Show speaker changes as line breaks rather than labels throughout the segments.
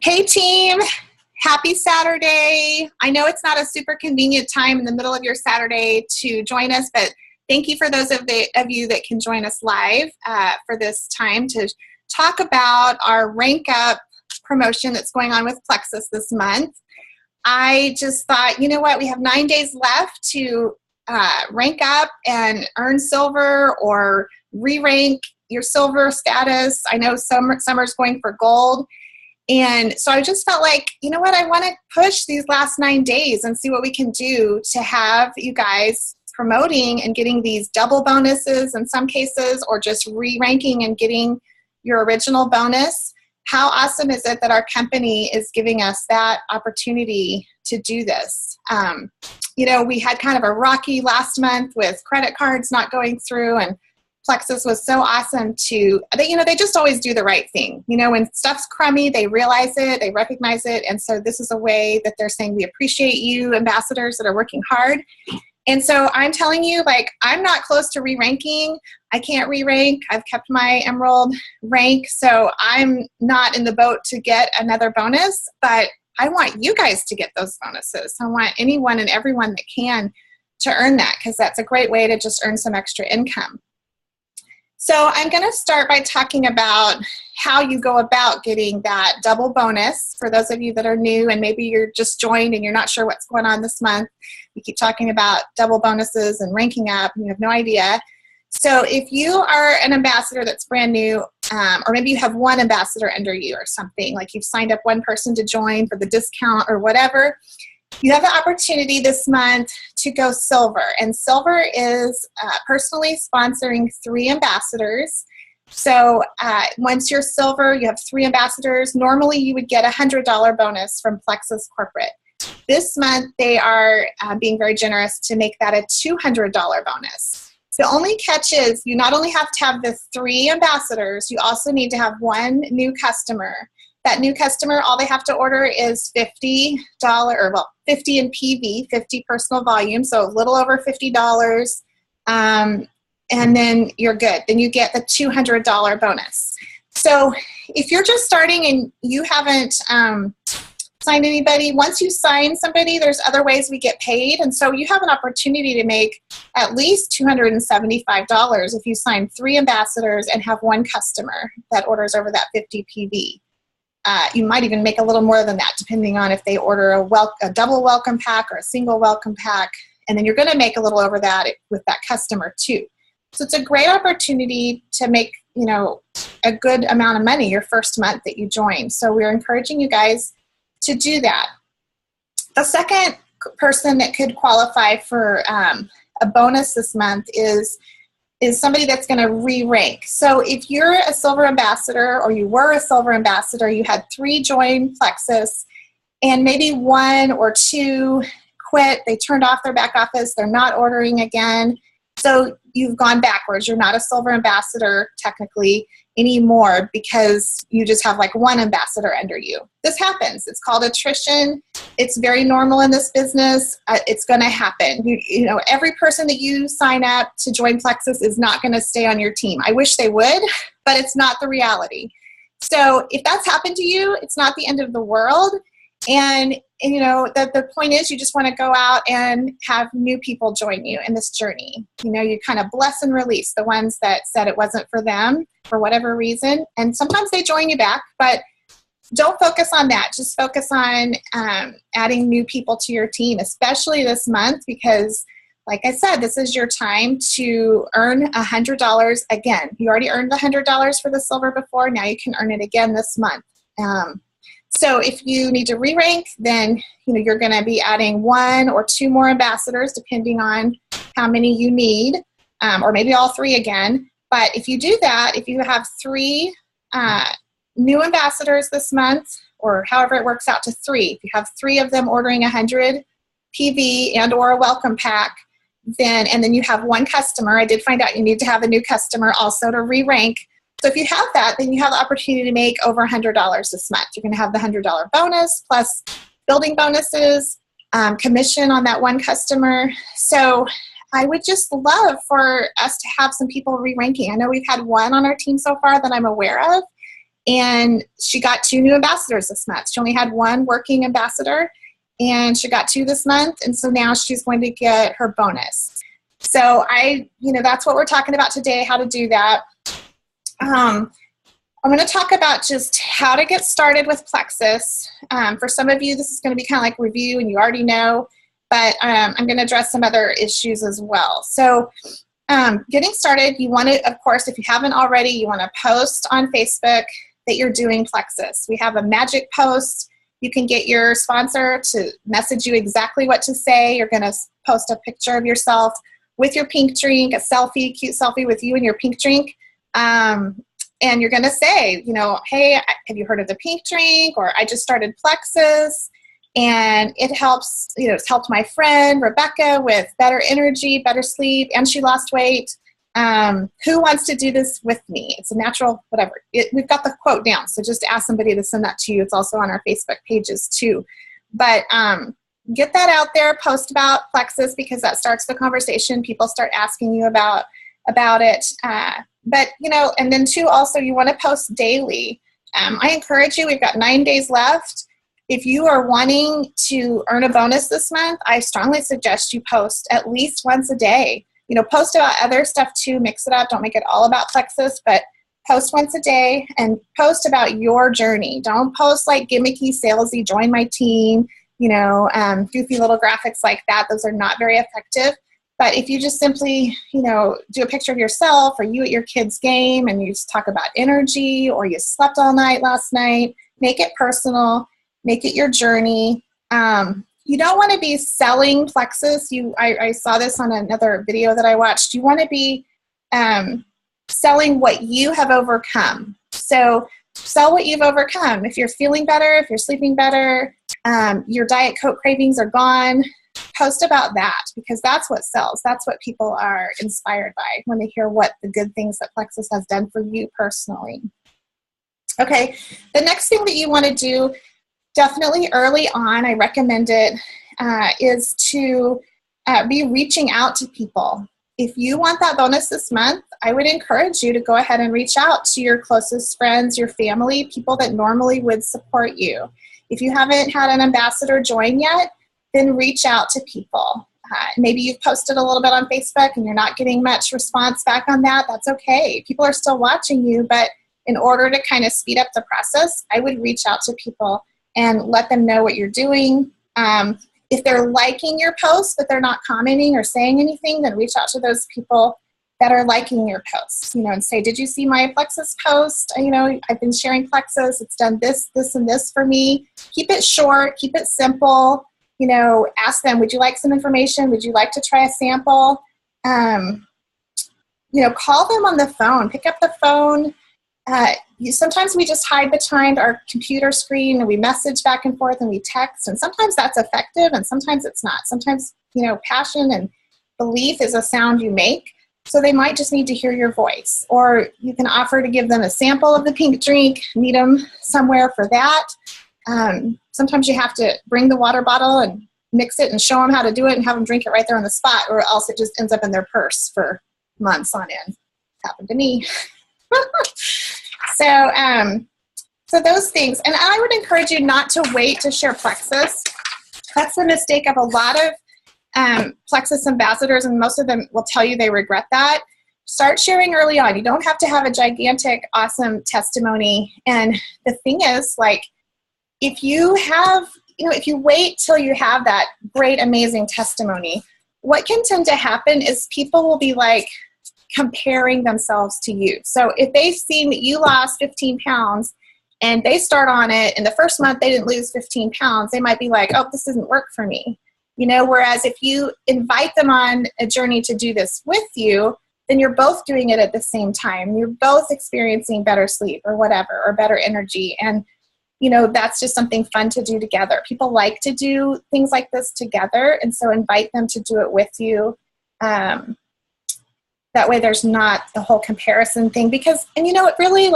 Hey team, happy Saturday. I know it's not a super convenient time in the middle of your Saturday to join us, but thank you for those of you that can join us live for this time to talk about our Rank Up promotion that's going on with Plexus this month. I just thought, you know what, we have 9 days left to rank up and earn silver or re-rank your silver status. I know summer's going for gold. And so I just felt like, you know what, I want to push these last 9 days and see what we can do to have you guys promoting and getting these double bonuses in some cases, or just re-ranking and getting your original bonus. How awesome is it that our company is giving us that opportunity to do this? You know, we had kind of a rocky last month with credit cards not going through, and Plexus was so awesome they just always do the right thing. You know, when stuff's crummy, they realize it, they recognize it. And so this is a way that they're saying, we appreciate you ambassadors that are working hard. And so I'm telling you, like, I'm not close to re-ranking. I can't re-rank. I've kept my Emerald rank. So I'm not in the boat to get another bonus, but I want you guys to get those bonuses. I want anyone and everyone that can to earn that, because that's a great way to just earn some extra income. So I'm going to start by talking about how you go about getting that double bonus for those of you that are new and maybe you're just joined and you're not sure what's going on this month. We keep talking about double bonuses and ranking up and you have no idea. So if you are an ambassador that's brand new, or maybe you have one ambassador under you or something, like you've signed up one person to join for the discount or whatever, you have the opportunity this month to go silver. And silver is personally sponsoring 3 ambassadors. So once you're silver, you have 3 ambassadors. Normally you would get a $100 bonus from Plexus Corporate. This month they are being very generous to make that a $200 bonus. The only catch is you not only have to have the 3 ambassadors, you also need to have 1 new customer. That new customer, all they have to order is $50, or well, 50 in PV, 50 personal volume, so a little over $50, and then you're good. Then you get the $200 bonus. So if you're just starting and you haven't signed anybody, once you sign somebody, there's other ways we get paid, and so you have an opportunity to make at least $275 if you sign 3 ambassadors and have 1 customer that orders over that 50 PV. You might even make a little more than that, depending on if they order a double welcome pack or a single welcome pack, and then you're going to make a little over that with that customer too. So it's a great opportunity to make, you know, a good amount of money your first month that you join. So we're encouraging you guys to do that. The second person that could qualify for a bonus this month is somebody that's going to re-rank. So if you're a silver ambassador, or you were a silver ambassador, you had 3 join Plexus, and maybe 1 or 2 quit, they turned off their back office, they're not ordering again. So you've gone backwards. You're not a silver ambassador technically anymore because you just have like 1 ambassador under you. This happens. It's called attrition. It's very normal in this business. It's going to happen. You know, every person that you sign up to join Plexus is not going to stay on your team. I wish they would, but it's not the reality. So if that's happened to you, it's not the end of the world. And you know, the point is you just want to go out and have new people join you in this journey. You know, you kind of bless and release the ones that said it wasn't for them for whatever reason. And sometimes they join you back, but don't focus on that. Just focus on adding new people to your team, especially this month, because like I said, this is your time to earn $100 again. You already earned the $100 for the silver before. Now you can earn it again this month. So if you need to re-rank, then you know you're going to be adding 1 or 2 more ambassadors, depending on how many you need, or maybe all 3 again. But if you do that, if you have 3 new ambassadors this month, or however it works out to 3, if you have 3 of them ordering 100 PV and or a welcome pack, and then you have 1 customer. I did find out you need to have a new customer also to re-rank. So if you have that, then you have the opportunity to make over $100 this month. You're going to have the $100 bonus plus building bonuses, commission on that 1 customer. So I would just love for us to have some people re-ranking. I know we've had 1 on our team so far that I'm aware of, And she got 2 new ambassadors this month. She only had 1 working ambassador, and she got 2 this month. And so now she's going to get her bonus. So that's what we're talking about today, how to do that. I'm going to talk about just how to get started with Plexus. For some of you, this is going to be kind of like review and you already know, but I'm going to address some other issues as well. So getting started, you want to, of course, if you haven't already, you want to post on Facebook that you're doing Plexus. We have a magic post. You can get your sponsor to message you exactly what to say. You're going to post a picture of yourself with your pink drink, a selfie, cute selfie with you and your pink drink. And you're going to say, hey, have you heard of the pink drink? Or I just started Plexus and it helps, it's helped my friend Rebecca with better energy, better sleep, and she lost weight. Who wants to do this with me? It's a natural, whatever. We've got the quote down. So just ask somebody to send that to you. It's also on our Facebook pages too. But get that out there, post about Plexus, because that starts the conversation. People start asking you about it. But, and then too, also you want to post daily. I encourage you, we've got 9 days left. If you are wanting to earn a bonus this month, I strongly suggest you post at least once a day. Post about other stuff too, mix it up. Don't make it all about Plexus, but post once a day and post about your journey. Don't post like gimmicky, salesy, join my team, goofy little graphics like that. Those are not very effective. But if you just simply, do a picture of yourself or you at your kid's game and you just talk about energy, or you slept all night last night, make it personal, make it your journey. You don't want to be selling Plexus. I saw this on another video that I watched. You want to be selling what you have overcome. So sell what you've overcome. If you're feeling better, if you're sleeping better, your Diet Coke cravings are gone, post about that, because that's what sells. That's what people are inspired by when they hear what the good things that Plexus has done for you personally. Okay, the next thing that you want to do, definitely early on, I recommend it, is to be reaching out to people. If you want that bonus this month, I would encourage you to go ahead and reach out to your closest friends, your family, people that normally would support you. If you haven't had an ambassador join yet, then reach out to people. Maybe you've posted a little bit on Facebook and you're not getting much response back on that. That's okay. People are still watching you, but in order to kind of speed up the process, I would reach out to people and let them know what you're doing. If they're liking your posts, but they're not commenting or saying anything, then reach out to those people that are liking your posts, and say, did you see my Plexus post? I've been sharing Plexus. It's done this, this, and this for me. Keep it short, keep it simple. Ask them, would you like some information? Would you like to try a sample? Call them on the phone. Pick up the phone. Sometimes we just hide behind our computer screen and we message back and forth and we text, and sometimes that's effective and sometimes it's not. Sometimes, passion and belief is a sound you make, so they might just need to hear your voice. Or you can offer to give them a sample of the pink drink, meet them somewhere for that. Sometimes you have to bring the water bottle and mix it and show them how to do it and have them drink it right there on the spot, or else it just ends up in their purse for months on end. Happened to me. So those things. And I would encourage you not to wait to share Plexus. That's the mistake of a lot of Plexus ambassadors, and most of them will tell you they regret that. Start sharing early on. You don't have to have a gigantic, awesome testimony. And the thing is, if you have, if you wait till you have that great, amazing testimony, what can tend to happen is people will be comparing themselves to you. So if they've seen that you lost 15 pounds and they start on it and the first month they didn't lose 15 pounds, they might be like, oh, this doesn't work for me. Whereas if you invite them on a journey to do this with you, then you're both doing it at the same time. You're both experiencing better sleep or whatever, or better energy. And that's just something fun to do together. People like to do things like this together, and so invite them to do it with you. That way there's not the whole comparison thing, because, it really,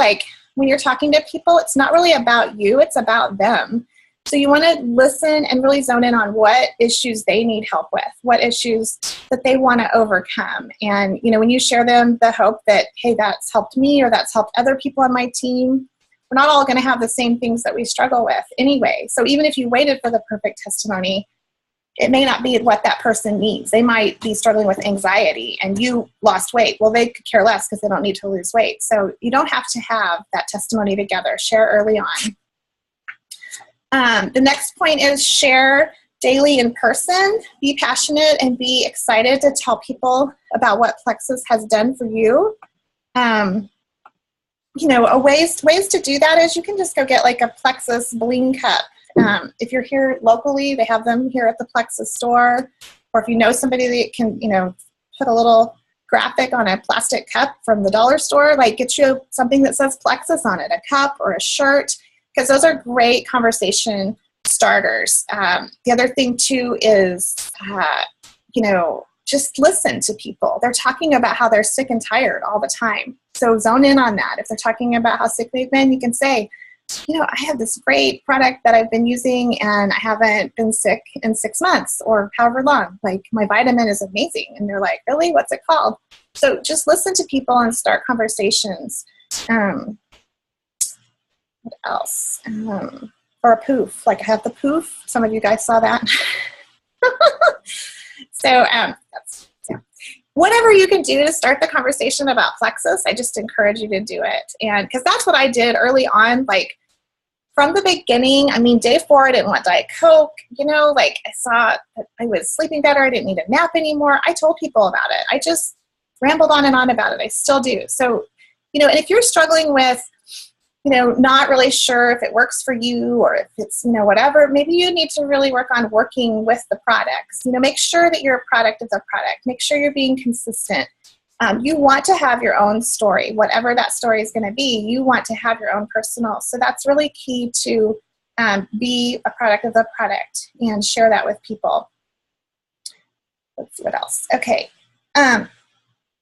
when you're talking to people, it's not really about you, it's about them. So you want to listen and really zone in on what issues they need help with, what issues that they want to overcome. And, when you share them the hope that, hey, that's helped me or that's helped other people on my team, we're not all going to have the same things that we struggle with anyway. So even if you waited for the perfect testimony, it may not be what that person needs. They might be struggling with anxiety and you lost weight. Well, they could care less because they don't need to lose weight. So you don't have to have that testimony together. Share early on. The next point is share daily in person. Be passionate and be excited to tell people about what Plexus has done for you. You know, ways to do that is you can just go get like a Plexus bling cup. If you're here locally, they have them here at the Plexus store. Or if you know somebody that can, you know, put a little graphic on a plastic cup from the dollar store, like get you something that says Plexus on it, a cup or a shirt, because those are great conversation starters. The other thing too is, you know, just listen to people. They're talking about how they're sick and tired all the time. So zone in on that. If they're talking about how sick they've been, you can say, you know, I have this great product that I've been using and I haven't been sick in 6 months or however long. Like my vitamin is amazing. And they're like, really? What's it called? So just listen to people and start conversations. What else? Or a poof. Like I have the poof. Some of you guys saw that. So that's, yeah. Whatever you can do to start the conversation about Plexus, I just encourage you to do it. And because that's what I did early on, like from the beginning. I mean, day 4, I didn't want Diet Coke, you know, like I saw that I was sleeping better. I didn't need a nap anymore. I told people about it. I just rambled on and on about it. I still do. So, you know, and if you're struggling with, you know, not really sure if it works for you or if it's, you know, whatever, maybe you need to really work on working with the products. You know, make sure that you're a product of the product. Make sure you're being consistent. You want to have your own story. Whatever that story is going to be, you want to have your own personal. So that's really key to be a product of the product and share that with people. Let's see what else. Okay.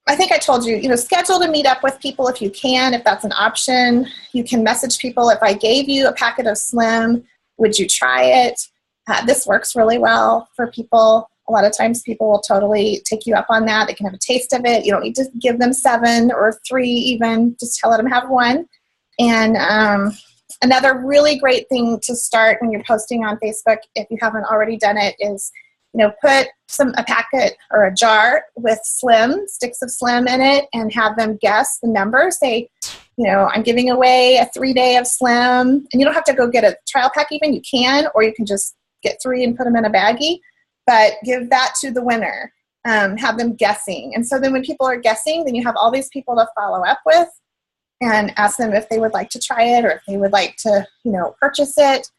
I think I told you, you know, schedule to meet up with people if you can, if that's an option. You can message people. If I gave you a packet of Slim, would you try it? This works really well for people. A lot of times people will totally take you up on that. They can have a taste of it. You don't need to give them 7 or 3 even. Just let them have 1. And another really great thing to start when you're posting on Facebook, if you haven't already done it, is, you know, put a packet or a jar with Slim, sticks of Slim in it, and have them guess the number. Say, you know, I'm giving away a 3-day of Slim. And you don't have to go get a trial pack even. You can, or you can just get 3 and put them in a baggie. But give that to the winner. Have them guessing. And so then when people are guessing, then you have all these people to follow up with and ask them if they would like to try it or if they would like to, you know, purchase it.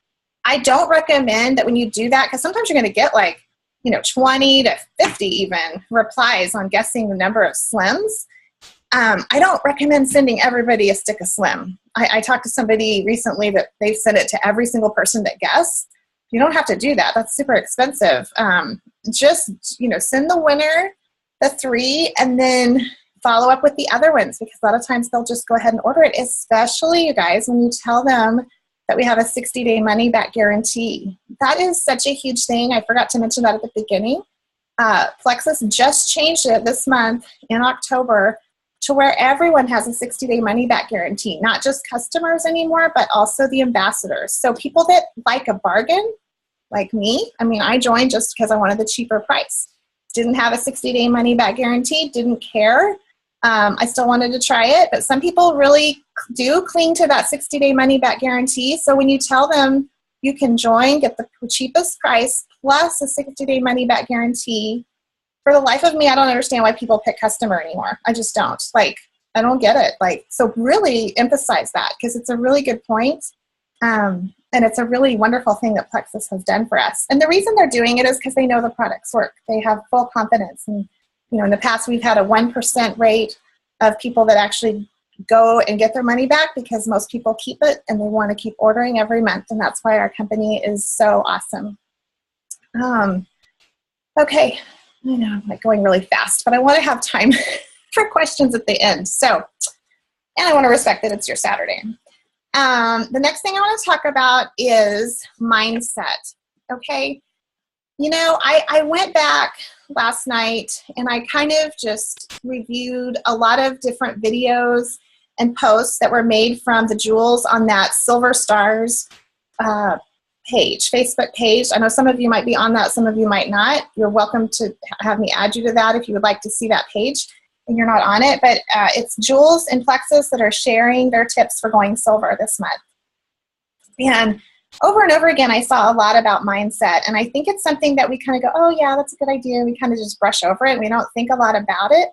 I don't recommend that when you do that, because sometimes you're going to get like, you know, 20 to 50 even replies on guessing the number of Slims. I don't recommend sending everybody a stick of Slim. I talked to somebody recently that they sent it to every single person that guessed. You don't have to do that. That's super expensive. Just, you know, send the winner the 3 and then follow up with the other ones, because a lot of times they'll just go ahead and order it, especially, you guys, when you tell them that we have a 60-day money-back guarantee. That is such a huge thing. I forgot to mention that at the beginning. Plexus just changed it this month in October to where everyone has a 60-day money-back guarantee, not just customers anymore, but also the ambassadors. So people that like a bargain, like me, I mean, I joined just because I wanted the cheaper price. Didn't have a 60-day money-back guarantee, didn't care. I still wanted to try it, but some people really do cling to that 60-day money-back guarantee. So when you tell them you can join, get the cheapest price plus a 60-day money-back guarantee, for the life of me, I don't understand why people pick customer anymore. I just don't. Like, I don't get it. Like, so really emphasize that, because it's a really good point. And it's a really wonderful thing that Plexus has done for us. And the reason they're doing it is because they know the products work. They have full confidence. And, you know, in the past, we've had a 1% rate of people that actually go and get their money back, because most people keep it and they want to keep ordering every month. And that's why our company is so awesome. Okay. I know I'm like going really fast, but I want to have time for questions at the end. So, and I want to respect that it's your Saturday. The next thing I want to talk about is mindset. Okay. You know, I went back last night and I kind of just reviewed a lot of different videos and posts that were made from the jewels on that Silver Stars page, Facebook page. I know some of you might be on that, some of you might not. You're welcome to have me add you to that if you would like to see that page and you're not on it. But it's Jules and Plexus that are sharing their tips for going silver this month. And over again, I saw a lot about mindset. And I think it's something that we kind of go, oh yeah, that's a good idea. We kind of just brush over it and we don't think a lot about it.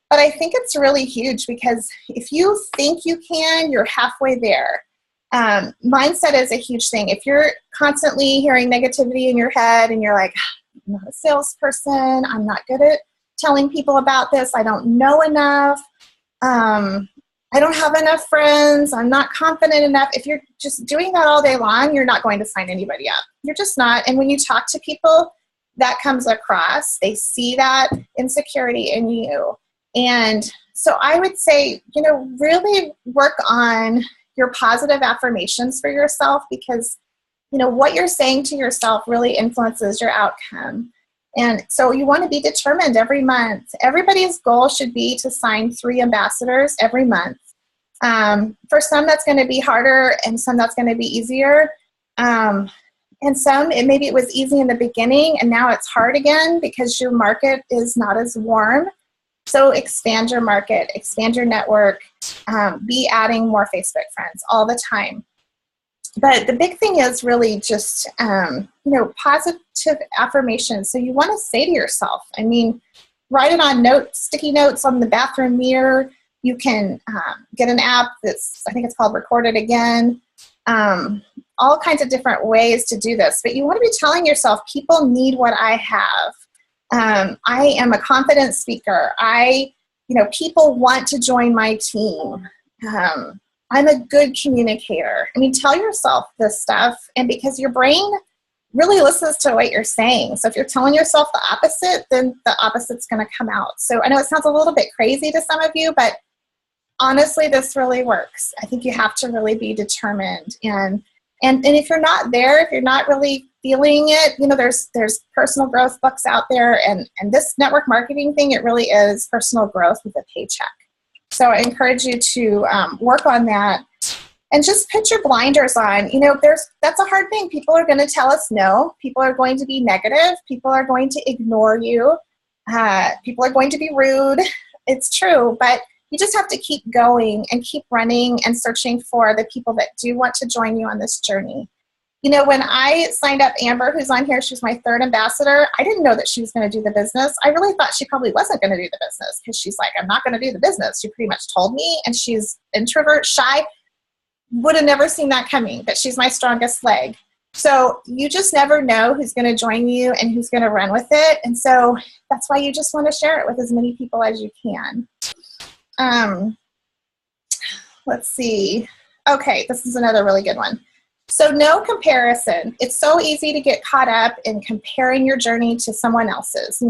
But I think it's really huge because if you think you can, you're halfway there. Mindset is a huge thing. If you're constantly hearing negativity in your head and you're like, I'm not a salesperson, I'm not good at telling people about this, I don't know enough, I don't have enough friends, I'm not confident enough. If you're just doing that all day long, you're not going to sign anybody up. You're just not. And when you talk to people, that comes across. They see that insecurity in you. And so I would say, really work on your positive affirmations for yourself because, what you're saying to yourself really influences your outcome. And so you want to be determined every month. Everybody's goal should be to sign 3 ambassadors every month. For some, that's going to be harder and some that's going to be easier. And some, maybe it was easy in the beginning and now it's hard again because your market is not as warm. So expand your market, expand your network, be adding more Facebook friends all the time. But the big thing is really just, positive affirmations. So you want to say to yourself, write it on notes, sticky notes on the bathroom mirror. You can get an app I think it's called Record It Again. All kinds of different ways to do this. But you want to be telling yourself, people need what I have. I am a confident speaker. People want to join my team. I'm a good communicator. Tell yourself this stuff, and because your brain really listens to what you're saying. So if you're telling yourself the opposite, then the opposite's going to come out. So I know it sounds a little bit crazy to some of you, but honestly, this really works. I think you have to really be determined. And if you're not there, if you're not really feeling it, there's personal growth books out there, and this network marketing thing, it really is personal growth with a paycheck. So I encourage you to work on that and just put your blinders on. That's a hard thing. People are going to tell us no. People are going to be negative. People are going to ignore you. People are going to be rude. It's true, but you just have to keep going and keep running and searching for the people that do want to join you on this journey. When I signed up Amber, who's on here, she's my 3rd ambassador. I didn't know that she was going to do the business. I really thought she probably wasn't going to do the business because she's like, I'm not going to do the business. She pretty much told me, and she's introvert, shy. Would have never seen that coming, but she's my strongest leg. So you just never know who's going to join you and who's going to run with it. And so that's why you just want to share it with as many people as you can. Let's see. Okay, this is another really good one. So no comparison. It's so easy to get caught up in comparing your journey to someone else's.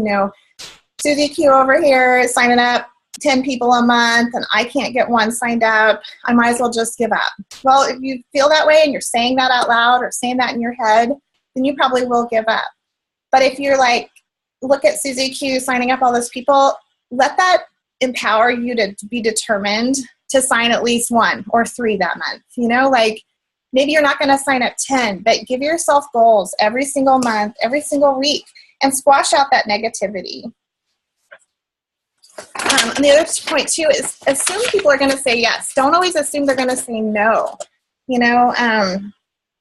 Susie Q over here is signing up 10 people a month and I can't get one signed up. I might as well just give up. Well, if you feel that way and you're saying that out loud or saying that in your head, then you probably will give up. But if you're like, look at Susie Q signing up all those people, let that empower you to be determined to sign at least 1 or 3 that month. Maybe you're not going to sign up 10, but give yourself goals every single month, every single week, and squash out that negativity. And the other point too is assume people are going to say yes. Don't always assume they're going to say no.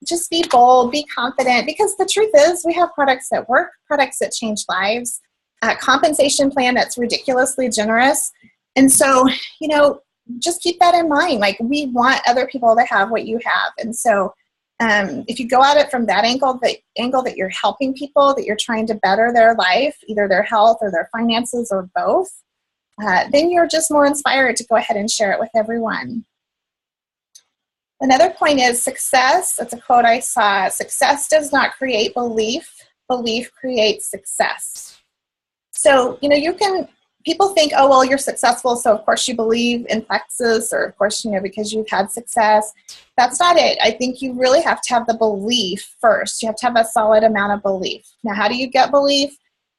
Just be bold, be confident, because the truth is we have products that work, products that change lives, a compensation plan that's ridiculously generous. And so, just keep that in mind. Like, we want other people to have what you have. And so if you go at it from that angle, the angle that you're helping people, that you're trying to better their life, either their health or their finances or both, then you're just more inspired to go ahead and share it with everyone. Another point is success. That's a quote I saw. Success does not create belief. Belief creates success. So, people think, oh, well, you're successful, so of course you believe in Plexus, or of course, because you've had success. That's not it. I think you really have to have the belief first. You have to have a solid amount of belief. Now, how do you get belief?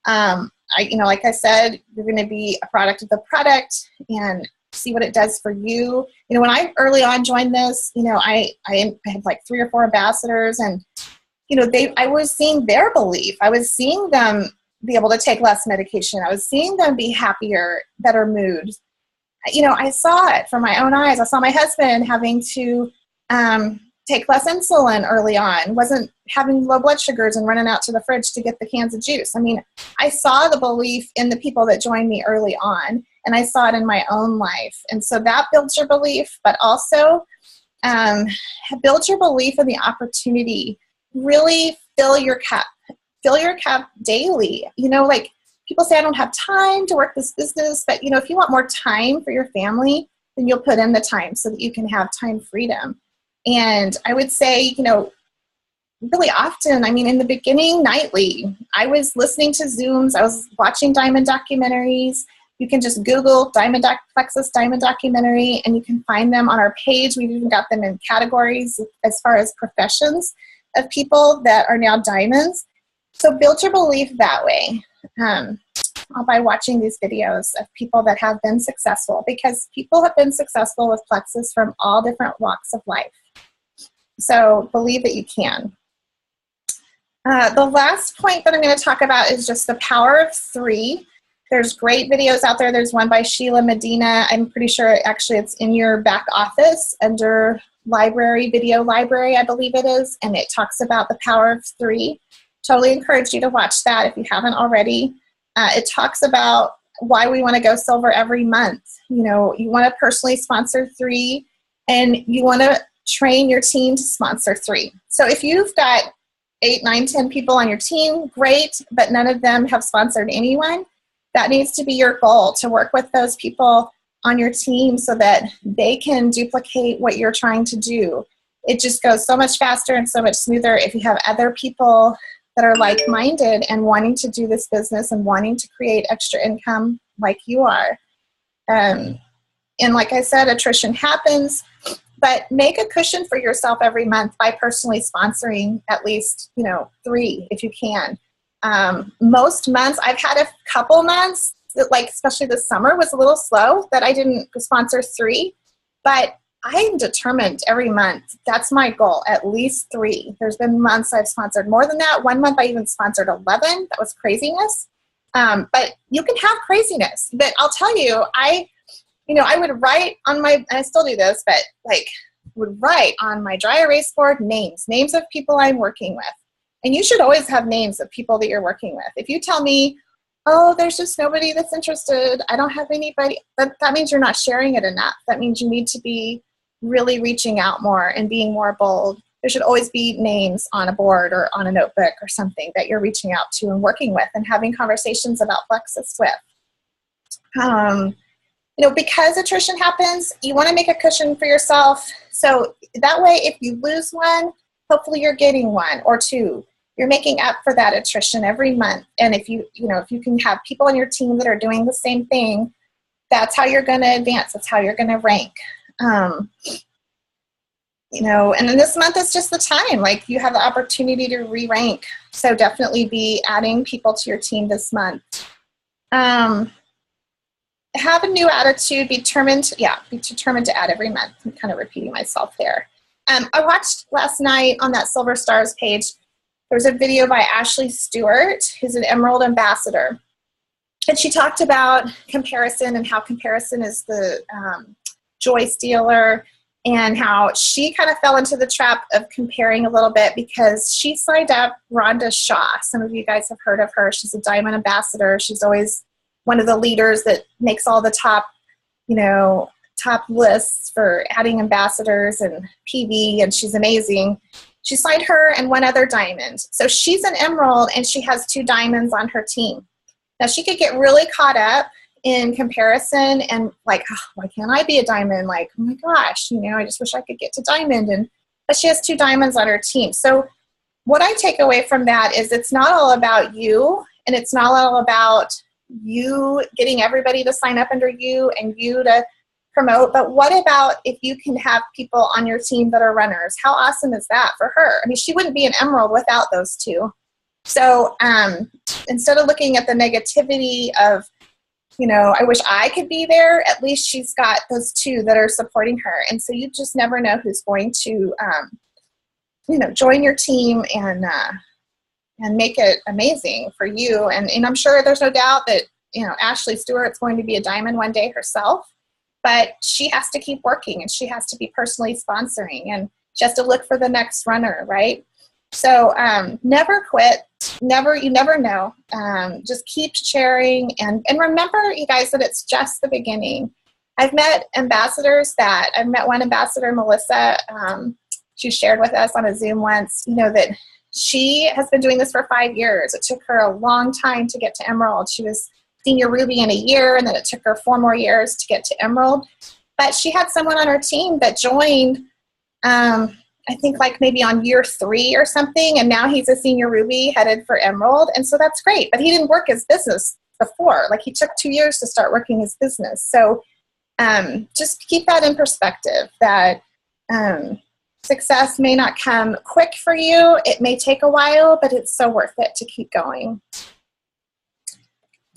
Like I said, you're going to be a product of the product, and see what it does for you. When I early on joined this, I had like 3 or 4 ambassadors, and I was seeing their belief. I was seeing them be able to take less medication. I was seeing them be happier, better mood. I saw it from my own eyes. I saw my husband having to take less insulin early on, wasn't having low blood sugars and running out to the fridge to get the cans of juice. I saw the belief in the people that joined me early on, and I saw it in my own life. And so that builds your belief, but also builds your belief in the opportunity. Really fill your cup daily. Like people say, I don't have time to work this business, but if you want more time for your family, then you'll put in the time so that you can have time freedom. And I would say, really often, in the beginning, nightly, I was listening to Zooms, I was watching diamond documentaries. You can just Google Plexus diamond documentary, and you can find them on our page. We've even got them in categories as far as professions of people that are now diamonds. So build your belief that way by watching these videos of people that have been successful, because people have been successful with Plexus from all different walks of life. So believe that you can. The last point that I'm going to talk about is just the power of 3. There's great videos out there. There's one by Sheila Medina. I'm pretty sure actually it's in your back office under video library, I believe it is. And it talks about the power of 3. Totally encourage you to watch that if you haven't already. It talks about why we want to go silver every month. You want to personally sponsor 3, and you want to train your team to sponsor 3. So if you've got 8, 9, 10 people on your team, great, but none of them have sponsored anyone. That needs to be your goal, to work with those people on your team so that they can duplicate what you're trying to do. It just goes so much faster and so much smoother if you have other people that are like-minded and wanting to do this business and wanting to create extra income like you are. And like I said, attrition happens, but make a cushion for yourself every month by personally sponsoring at least, 3 if you can. Most months, I've had a couple months that, especially this summer, was a little slow that I didn't sponsor 3, but I'm determined every month. That's my goal, at least 3. There's been months I've sponsored more than that. One month I even sponsored 11. That was craziness. But you can have craziness. But I'll tell you, I would write on and I still do this, but would write on my dry erase board names of people I'm working with. And you should always have names of people that you're working with. If you tell me, oh, there's just nobody that's interested, I don't have anybody, that means you're not sharing it enough. That means you need to be really reaching out more and being more bold. There should always be names on a board or on a notebook or something that you're reaching out to and working with and having conversations about Plexus with. Because attrition happens, you want to make a cushion for yourself. So that way, if you lose one, hopefully you're getting 1 or 2. You're making up for that attrition every month. And if you can have people on your team that are doing the same thing, that's how you're going to advance. That's how you're going to rank. And in this month, it's just the time. You have the opportunity to re-rank. So definitely be adding people to your team this month. Have a new attitude. Be determined to add every month. I'm kind of repeating myself there. I watched last night on that Silver Stars page, there was a video by Ashley Stewart, who's an Emerald ambassador. And she talked about comparison and how comparison is the joy stealer, and how she kind of fell into the trap of comparing a little bit because she signed up Rhonda Shaw. Some of you guys have heard of her. She's a diamond ambassador. She's always one of the leaders that makes all the top lists for adding ambassadors and PV, and she's amazing. She signed her and 1 other diamond. So she's an emerald, and she has 2 diamonds on her team. Now, she could get really caught up in comparison and why can't I be a diamond? Oh my gosh, I just wish I could get to diamond. But she has 2 diamonds on her team. So what I take away from that is it's not all about you, and it's not all about you getting everybody to sign up under you and you to promote, but what about if you can have people on your team that are runners? How awesome is that for her? She wouldn't be an emerald without those 2. So instead of looking at the negativity of you know, I wish I could be there. At least she's got those two that are supporting her. And so you just never know who's going to, you know, join your team and make it amazing for you. And I'm sure there's no doubt that, you know, Ashley Stewart's going to be a diamond one day herself, but she has to keep working and she has to be personally sponsoring and she has to look for the next runner, right? So never quit. You never know. Just keep sharing and remember, you guys, that it's just the beginning. I've met one ambassador, Melissa. She shared with us on a Zoom once, you know, that she has been doing this for 5 years. It took her a long time to get to Emerald. She was senior Ruby in a year, and then it took her 4 more years to get to Emerald. But she had someone on her team that joined, I think like maybe on year 3 or something, and now he's a senior Ruby headed for Emerald, and so that's great. But he didn't work his business before. Like, he took 2 years to start working his business. So just keep that in perspective, that success may not come quick for you. It may take a while, but it's so worth it to keep going.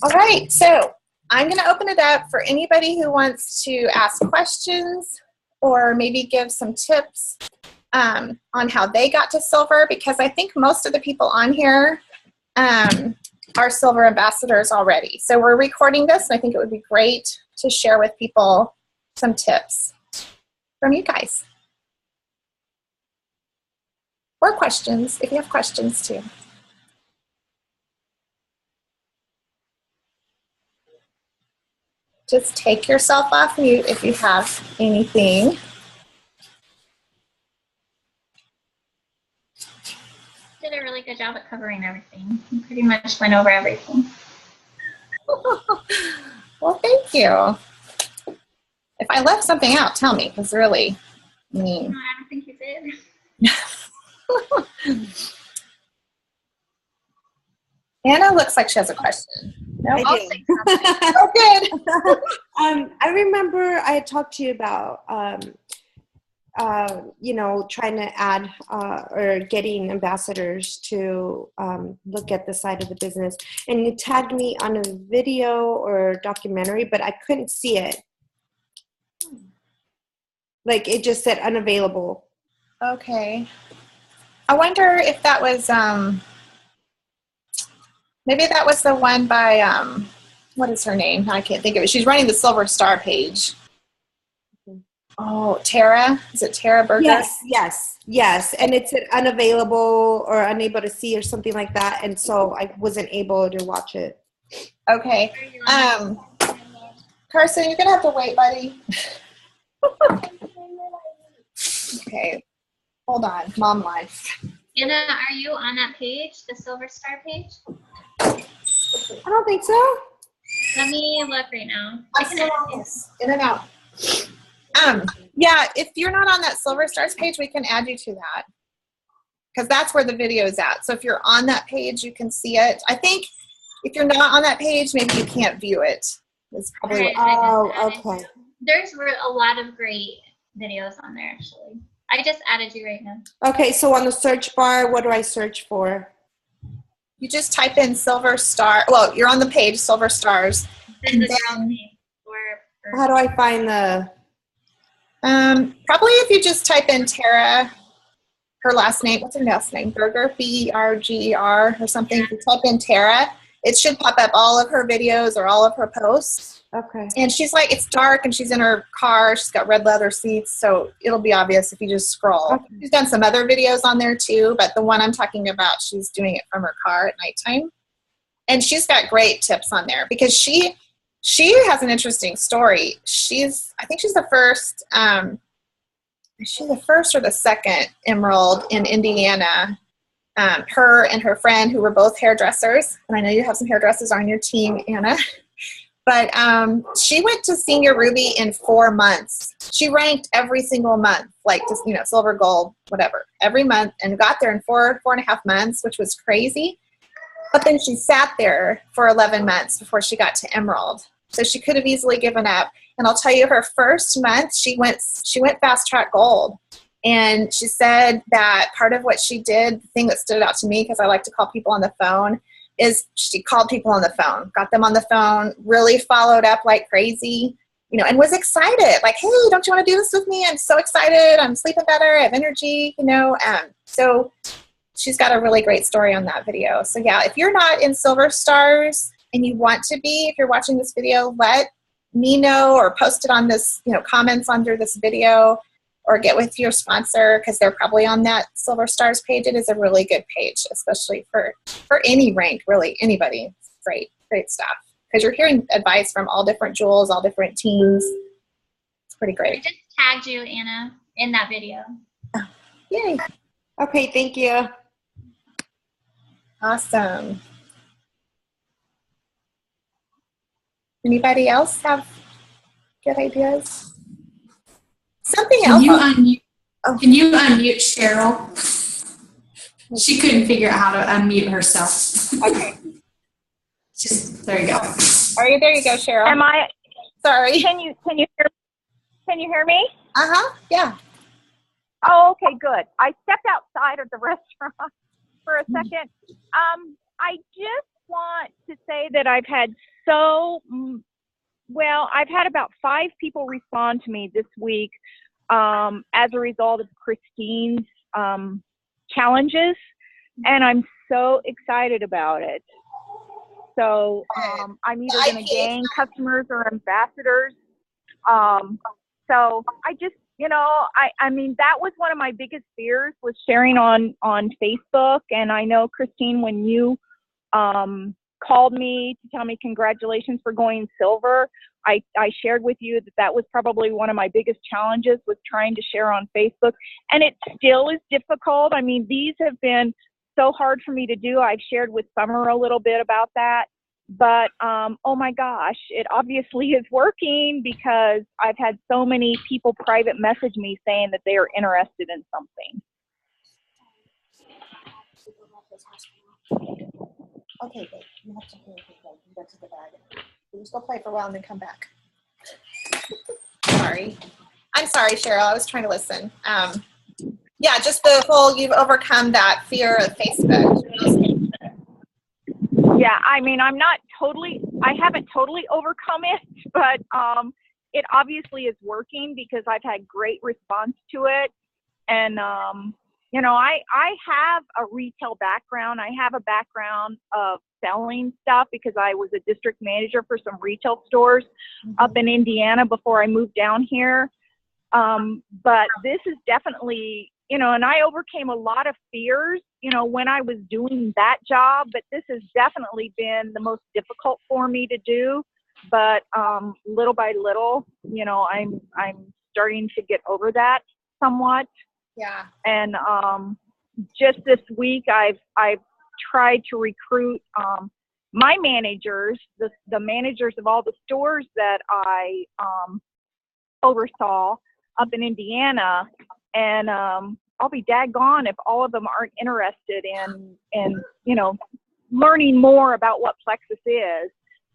All right, so I'm going to open it up for anybody who wants to ask questions or maybe give some tips on how they got to silver, because I think most of the people on here are silver ambassadors already. So we're recording this, and I think it would be great to share with people some tips from you guys. Or questions, if you have questions too. Just take yourself off mute if you have anything.
Did a really good job at covering everything. You pretty much went over everything.
Well, thank you. If I left something out, tell me, because really, I mean.
No, I don't think you did.
Anna looks like she has a question. No,
I do.
Oh, good.
I remember I had talked to you about, you know, trying to add or getting ambassadors to look at the side of the business. And you tagged me on a video or documentary, but I couldn't see it. Like, it just said unavailable.
Okay. I wonder if that was, maybe that was the one by, what is her name? I can't think of it. She's running the Silver Star page. Oh, Tara? Is it Tara Berger?
Yes. And it said unavailable or unable to see or something like that. And so I wasn't able to watch it.
Okay. Carson, you're going to have to wait, buddy. Okay. Hold on. Mom life.
Anna, are you on that page, the Silver Star page?
I don't think so.
Let me look right now.
I'm still on this. In and out. Yeah, if you're not on that Silver Stars page, we can add you to that, because that's where the video is at. So if you're on that page, you can see it. I think if you're not on that page, maybe you can't view it. It's probably
Right, okay. There's a lot of great videos on there, actually. I just added you right now.
Okay, so on the search bar, what do I search for?
You just type in Silver Star. Well, you're on the page, Silver Stars. And then,
how do I find the...
probably if you just type in Tara, her last name, what's her last name? Berger, B-E-R-G-E-R or something. If you type in Tara, it should pop up all of her videos or all of her posts.
Okay.
And she's like, it's dark and she's in her car. She's got red leather seats, so it'll be obvious if you just scroll. Okay. She's done some other videos on there too, but the one I'm talking about, she's doing it from her car at nighttime. And she's got great tips on there because she has an interesting story. I think she's the first, is she the first or the second Emerald in Indiana? Her and her friend, who were both hairdressers, and I know you have some hairdressers on your team, Anna, but she went to Senior Ruby in 4 months. She ranked every single month, like just, you know, silver, gold, whatever, every month, and got there in 4.5 months, which was crazy. But then she sat there for 11 months before she got to Emerald. So she could have easily given up. And I'll tell you, her first month, she went fast track gold. And she said that part of what she did, the thing that stood out to me, because I like to call people on the phone, is she called people on the phone, got them on the phone, really followed up like crazy, and was excited. Like, hey, don't you want to do this with me? I'm so excited. I'm sleeping better. I have energy, So she's got a really great story on that video. So yeah, if you're not in Silver Stars and you want to be, if you're watching this video, let me know or post it on this, comments under this video, or get with your sponsor because they're probably on that Silver Stars page. It is a really good page, especially for any rank, really, anybody. It's great stuff. Because you're hearing advice from all different jewels, all different teams. It's pretty great.
I just tagged you, Anna, in that video.
Oh, yay.
Okay, thank you.
Awesome. Anybody else have good ideas? Something else.
Can you unmute Cheryl? She couldn't figure out how to unmute herself.
Okay.
There you go.
All right, there you go, Cheryl.
Am I?
Sorry.
Can you hear me?
Yeah.
Oh, okay, good. I stepped outside of the restaurant for a second. I just want to say that I've had I've had about 5 people respond to me this week as a result of Christine's challenges, and I'm so excited about it. So I'm either going to gain customers or ambassadors. So I just, I mean, that was one of my biggest fears, was sharing on Facebook. And I know, Christine, when you called me to tell me congratulations for going silver, I shared with you that was probably one of my biggest challenges, was trying to share on Facebook. And it still is difficult. I mean, these have been so hard for me to do. I've shared with Summer a little bit about that. But, oh my gosh, it obviously is working, because I've had so many people private message me saying that they are interested in something.
Okay, babe. You have to go to the bag. You just go play for a while and then come back. Sorry. I'm sorry, Cheryl. I was trying to listen. Yeah, just the whole, you've overcome that fear of Facebook.
Yeah, I mean, I haven't totally overcome it, but it obviously is working, because I've had great response to it. And, I have a retail background. I have a background of selling stuff, because I was a district manager for some retail stores up in Indiana before I moved down here. But this is definitely, and I overcame a lot of fears, when I was doing that job, but this has definitely been the most difficult for me to do. But little by little, I'm starting to get over that somewhat.
Yeah.
And just this week, I've tried to recruit my managers, the managers of all the stores that I oversaw up in Indiana, and I'll be daggone if all of them aren't interested in learning more about what Plexus is.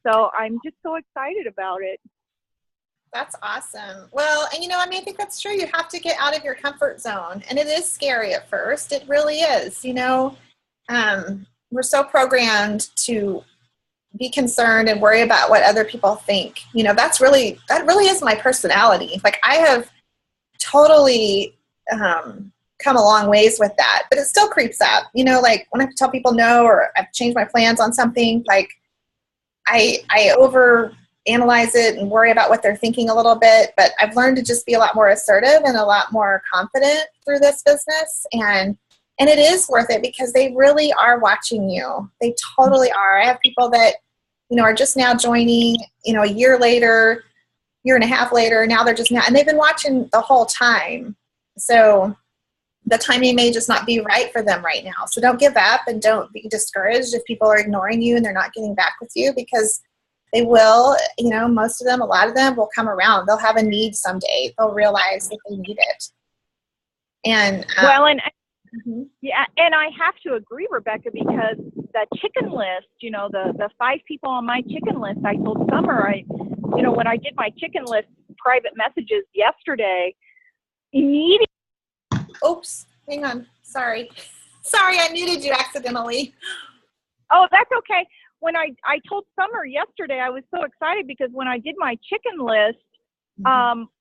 So I'm just so excited about it.
That's awesome. Well, and I think that's true. You have to get out of your comfort zone, and it is scary at first. It really is. We're so programmed to be concerned and worry about what other people think. That really is my personality. Like, I have totally come a long ways with that, but it still creeps up. Like when I have to tell people no, or I've changed my plans on something, like I over analyze it and worry about what they're thinking a little bit, but I've learned to just be a lot more assertive and a lot more confident through this business. And it is worth it, because they really are watching you. They totally are. I have people that, are just now joining, a year later, year and a half later, now they're just now, and they've been watching the whole time. So the timing may just not be right for them right now. So don't give up, and don't be discouraged if people are ignoring you and they're not getting back with you, because they will, most of them, a lot of them will come around. They'll have a need someday. They'll realize that they need it. And
yeah, and I have to agree, Rebecca, because the chicken list, the 5 people on my chicken list, I told Summer, when I did my chicken list private messages yesterday, immediately.
Oops, hang on. Sorry, I muted you accidentally.
Oh, that's okay. When I told Summer yesterday, I was so excited because when I did my chicken list,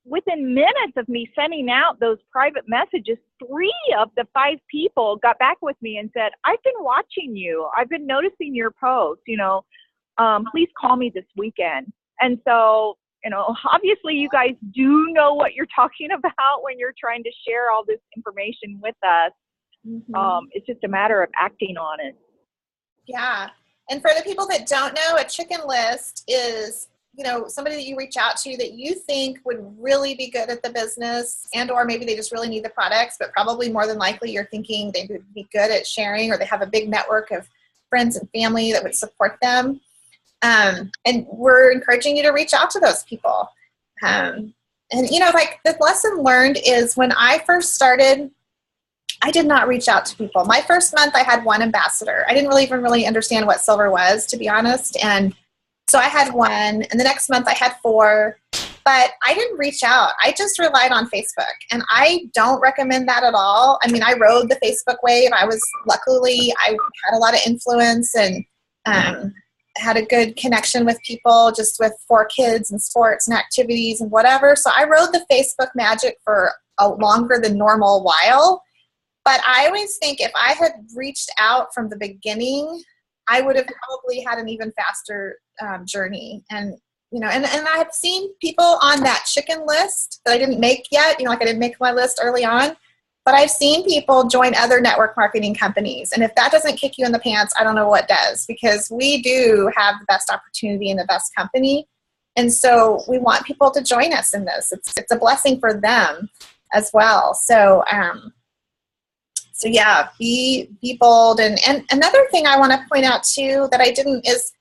within minutes of me sending out those private messages, 3 of the 5 people got back with me and said, I've been watching you. I've been noticing your posts, please call me this weekend. And so, obviously you guys do know what you're talking about when you're trying to share all this information with us. It's just a matter of acting on it.
Yeah. And for the people that don't know, a chicken list is, somebody that you reach out to that you think would really be good at the business, and or maybe they just really need the products, but probably more than likely you're thinking they would be good at sharing, or they have a big network of friends and family that would support them. And we're encouraging you to reach out to those people. And, the lesson learned is when I first started, I did not reach out to people. My first month, I had 1 ambassador. I didn't even really understand what silver was, to be honest. And so I had 1, and the next month I had 4, but I didn't reach out. I just relied on Facebook, and I don't recommend that at all. I mean, I rode the Facebook wave. Luckily, I had a lot of influence and had a good connection with people, just with 4 kids and sports and activities and whatever. So I rode the Facebook magic for a longer than normal while. But I always think if I had reached out from the beginning, I would have probably had an even faster journey. And, and I've seen people on that chicken list that I didn't make yet, I didn't make my list early on, but I've seen people join other network marketing companies. And if that doesn't kick you in the pants, I don't know what does, because we do have the best opportunity and the best company. And so we want people to join us in this. It's a blessing for them as well. So, So yeah, be bold. And another thing I want to point out too that I didn't is,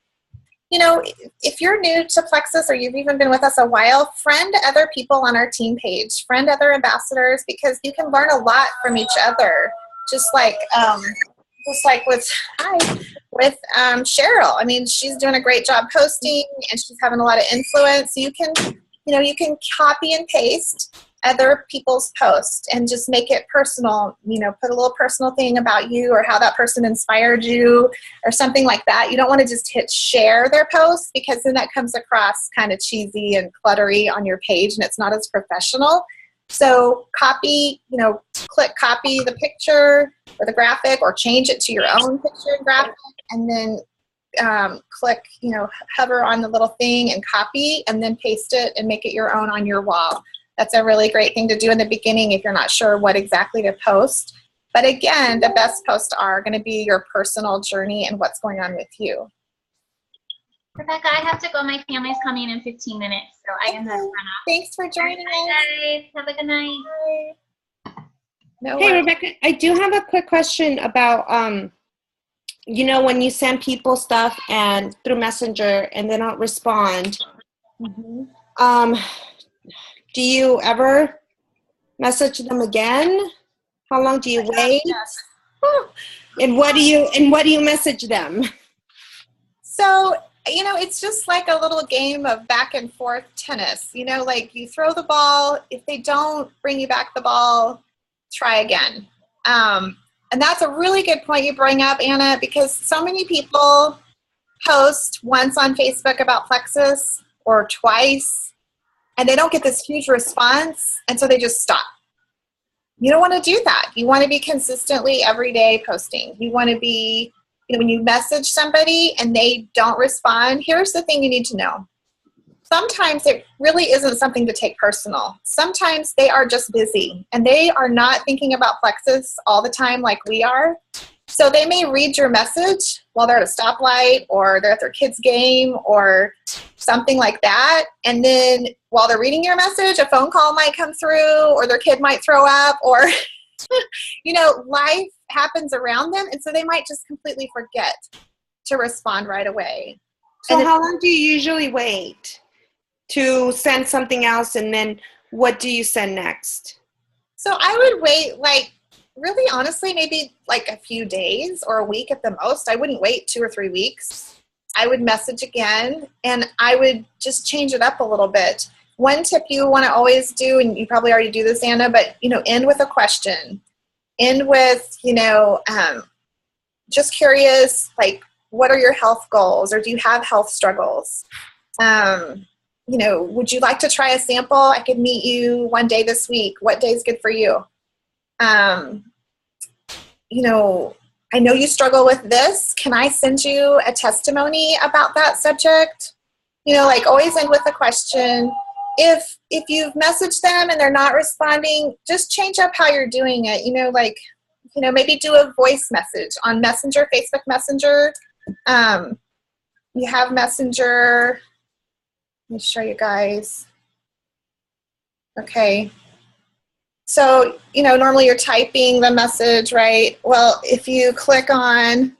if you're new to Plexus or you've even been with us a while, friend other people on our team page, friend other ambassadors, because you can learn a lot from each other. Just like with Cheryl. I mean, she's doing a great job posting and she's having a lot of influence. You can copy and paste other people's posts and just make it personal, put a little personal thing about you or how that person inspired you or something like that. You don't want to just hit share their post, because then that comes across kind of cheesy and cluttery on your page and it's not as professional. So copy, click copy the picture or the graphic, or change it to your own picture and graphic, and then click, hover on the little thing and copy, and then paste it and make it your own on your wall. That's a really great thing to do in the beginning if you're not sure what exactly to post. But again, the best posts are going to be your personal journey and what's going on with you.
Rebecca, I have to go. My family's coming in 15 minutes, so I am going to run off.
Thanks for joining us.
Bye, guys. Have a good night.
No
Hey,
worries.
Rebecca, I do have a quick question about, when you send people stuff and through Messenger and they don't respond, do you ever message them again? How long do you wait?
Yes.
And what do you message them?
So, it's just like a little game of back and forth tennis. Like you throw the ball. If they don't bring you back the ball, try again. And that's a really good point you bring up, Anna, because so many people post once on Facebook about Plexus or twice, and they don't get this huge response, and so they just stop. You don't want to do that. You want to be consistently every day posting. You want to be, when you message somebody and they don't respond, here's the thing you need to know. Sometimes it really isn't something to take personal. Sometimes they are just busy and they are not thinking about Plexus all the time like we are. So they may read your message while they're at a stoplight or they're at their kid's game or something like that. And then while they're reading your message, a phone call might come through or their kid might throw up or, life happens around them. And so they might just completely forget to respond right away.
So how long do you usually wait to send something else, and then what do you send next?
So I would wait really honestly, maybe like a few days or a week at the most. I wouldn't wait 2 or 3 weeks. I would message again and I would just change it up a little bit. One tip you want to always do, and you probably already do this, Anna, but end with a question. End with, just curious, like, what are your health goals, or do you have health struggles? Would you like to try a sample? I could meet you one day this week. What day is good for you? I know you struggle with this. Can I send you a testimony about that subject? Always end with a question. If you've messaged them and they're not responding, just change up how you're doing it. Maybe do a voice message on Messenger, Facebook Messenger. You have Messenger. Let me show you guys. Okay. So, normally you're typing the message, right? Well, if you click on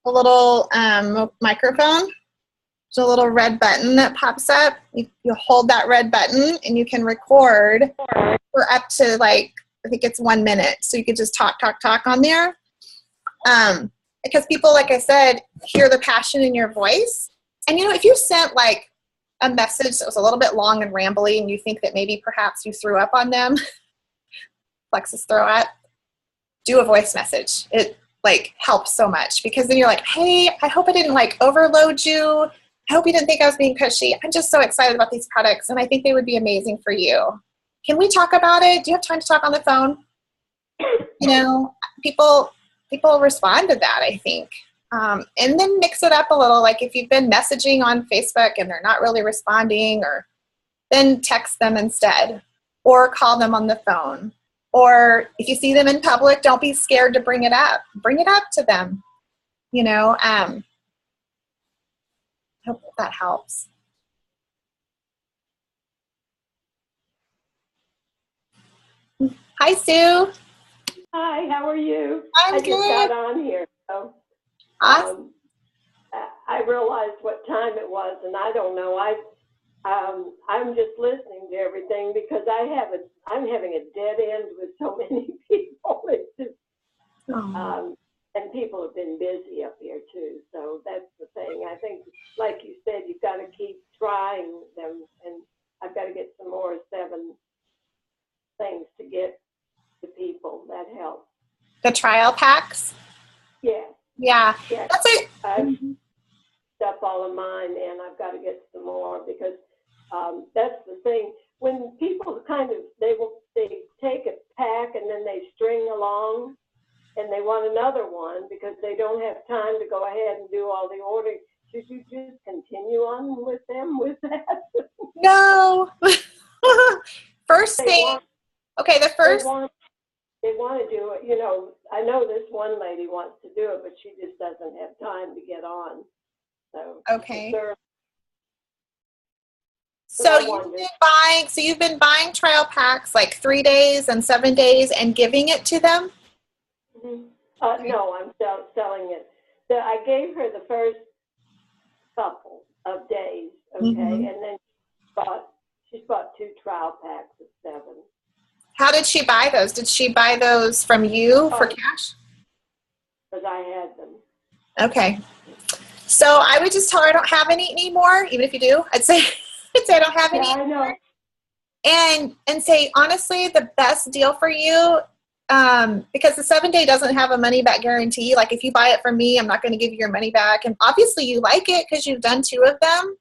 a little microphone, there's a little red button that pops up. You hold that red button and you can record for up to I think it's 1 minute. So you could just talk on there. Because people, like I said, hear the passion in your voice. And if you sent a message that was a little bit long and rambly and you think that maybe perhaps you threw up on them, Plexus throw up, do a voice message. It helps so much, because then you're like, hey, I hope I didn't overload you. I hope you didn't think I was being pushy. I'm just so excited about these products and I think they would be amazing for you. Can we talk about it? Do you have time to talk on the phone? People respond to that, I think. And then mix it up a little. If you've been messaging on Facebook and they're not really responding, or then text them instead, or call them on the phone. Or if you see them in public, don't be scared to bring it up. Bring it up to them. I hope that helps. Hi, Sue.
Hi, how are you?
I'm
I just
good.
got on here, so
Awesome.
I realized what time it was, and I don't know. I'm just listening to everything because I'm having a dead end with so many people. It's just, and people have been busy up here too, so that's the thing. I think, like you said, you've got to keep trying them, and I've got to get some more 7 things to get to people. That helps.
The trial packs?
Yeah.
Yeah.
Yeah.
That's it.
I've stuff all of mine, and I've got to get some more, because that's the thing. When people they take a pack and then they string along, and they want another one because they don't have time to go ahead and do all the ordering. Should you just continue on with them with that?
No. First thing. Okay, the first.
They want to do it. I know this one lady wants to do it, but she just doesn't have time to get on. So
okay. So you've been buying trial packs 3 days and 7 days and giving it to them?
Mm-hmm. No, I'm selling it. So I gave her the first couple of days, okay, and then she bought 2 trial packs of 7.
How did she buy those? Did she buy those from you for cash?
Because I had them.
Okay. So I would just tell her I don't have any anymore, even if you do. I'd say I don't have any.
I know.
And say, honestly, the best deal for you, because the 7-day doesn't have a money back guarantee. If you buy it from me, I'm not going to give you your money back. And obviously you like it because you've done 2 of them.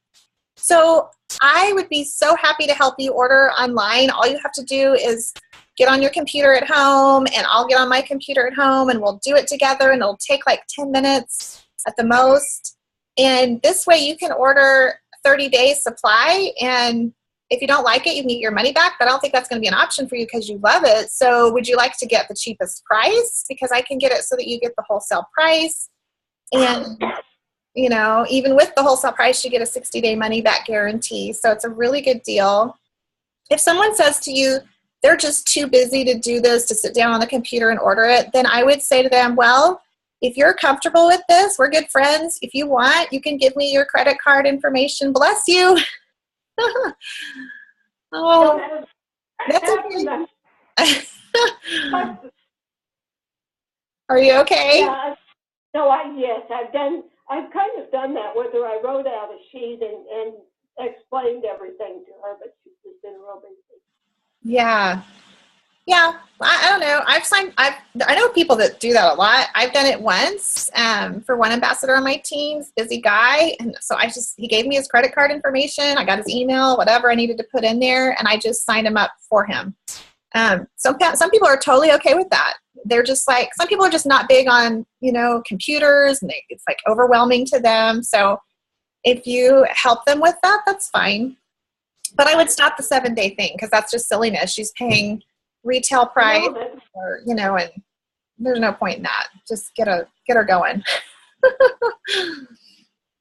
So I would be so happy to help you order online. All you have to do is get on your computer at home, and I'll get on my computer at home, and we'll do it together, and it'll take 10 minutes at the most. And this way you can order 30 days supply, and if you don't like it, you can get your money back, but I don't think that's going to be an option for you because you love it. So would you like to get the cheapest price? Because I can get it so that you get the wholesale price. And, even with the wholesale price, you get a 60-day money back guarantee. So it's a really good deal. If someone says to you, they're just too busy to do this, to sit down on the computer and order it, then I would say to them, well, if you're comfortable with this, we're good friends. If you want, you can give me your credit card information. Bless you. Oh, that's okay. Are you okay?
Yeah. No, I've kind of done that with her. I wrote out a sheet and explained everything to her, but she's just been real busy.
Yeah. Yeah, I don't know. I know people that do that a lot. I've done it once for one ambassador on my team, busy guy. And so he gave me his credit card information. I got his email, whatever I needed to put in there, and I just signed him up for him. Some people are totally okay with that. They're just like, some people are just not big on, computers, and it's like overwhelming to them. So if you help them with that, that's fine. But I would stop the 7-day thing, because that's just silliness. She's paying retail price, or, and there's no point in that. Just get her going.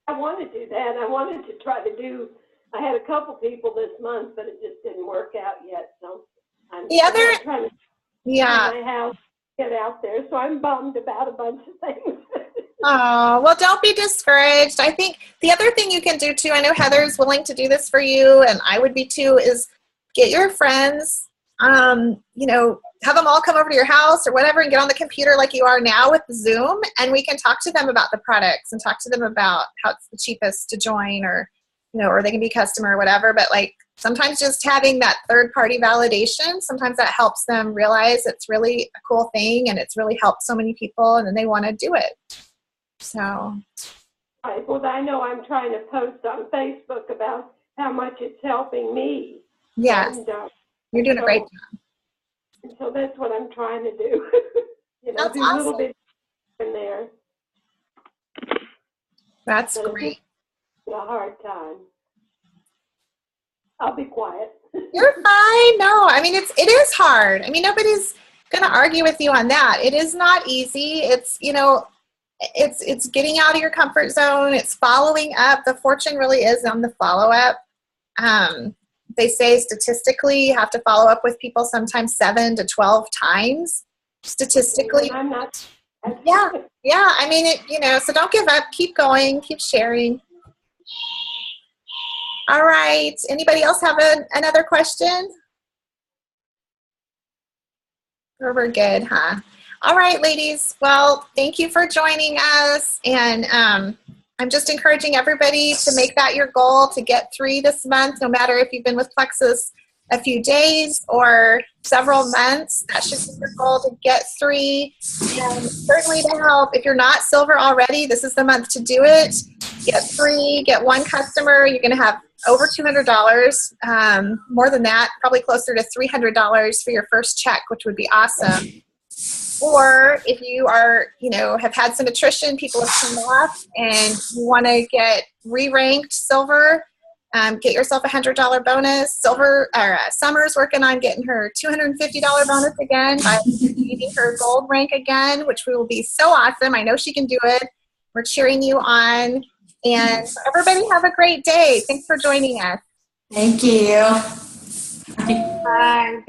I want to do that. I wanted to try to I had a couple people this month, but it just didn't work out yet. So I'm trying to my house, get out there. So I'm bummed about a bunch of things.
Oh, well, don't be discouraged. I think the other thing you can do too, I know Heather's willing to do this for you, and I would be too, is get your friends, have them all come over to your house or whatever and get on the computer like you are now with Zoom, and we can talk to them about the products and talk to them about how it's the cheapest to join, or, or they can be customer or whatever. But like, sometimes just having that third-party validation, sometimes that helps them realize it's really a cool thing and it's really helped so many people, and then they want to do it. So.
Right. Well, I know I'm trying to post on Facebook about how much it's helping me.
Yes.
And,
you're doing a great job.
And so that's what I'm trying to do.
That's
do
awesome.
a little bit in there.
That's great.
It's a hard time. I'll be quiet.
You're fine. No, I mean, it is hard. I mean, nobody's going to argue with you on that. It is not easy. It's, it's getting out of your comfort zone. It's following up. The fortune really is on the follow-up. They say statistically you have to follow up with people sometimes 7 to 12 times. Statistically.
I'm not.
Yeah. I mean, so don't give up. Keep going. Keep sharing. All right. Anybody else have another question? Or we're good, huh? All right, ladies. Well, thank you for joining us. And I'm just encouraging everybody to make that your goal, to get 3 this month, no matter if you've been with Plexus a few days or several months. That should be your goal, to get 3. And certainly to help, if you're not silver already, this is the month to do it. Get 3, get 1 customer. You're going to have over $200, more than that, probably closer to $300 for your first check, which would be awesome. Or if you are, have had some attrition, people have come off, and you want to get re-ranked silver, get yourself a $100 bonus. Summer's working on getting her $250 bonus again by meeting her gold rank again, which will be so awesome. I know she can do it. We're cheering you on. And everybody have a great day. Thanks for joining us.
Thank you.
Bye.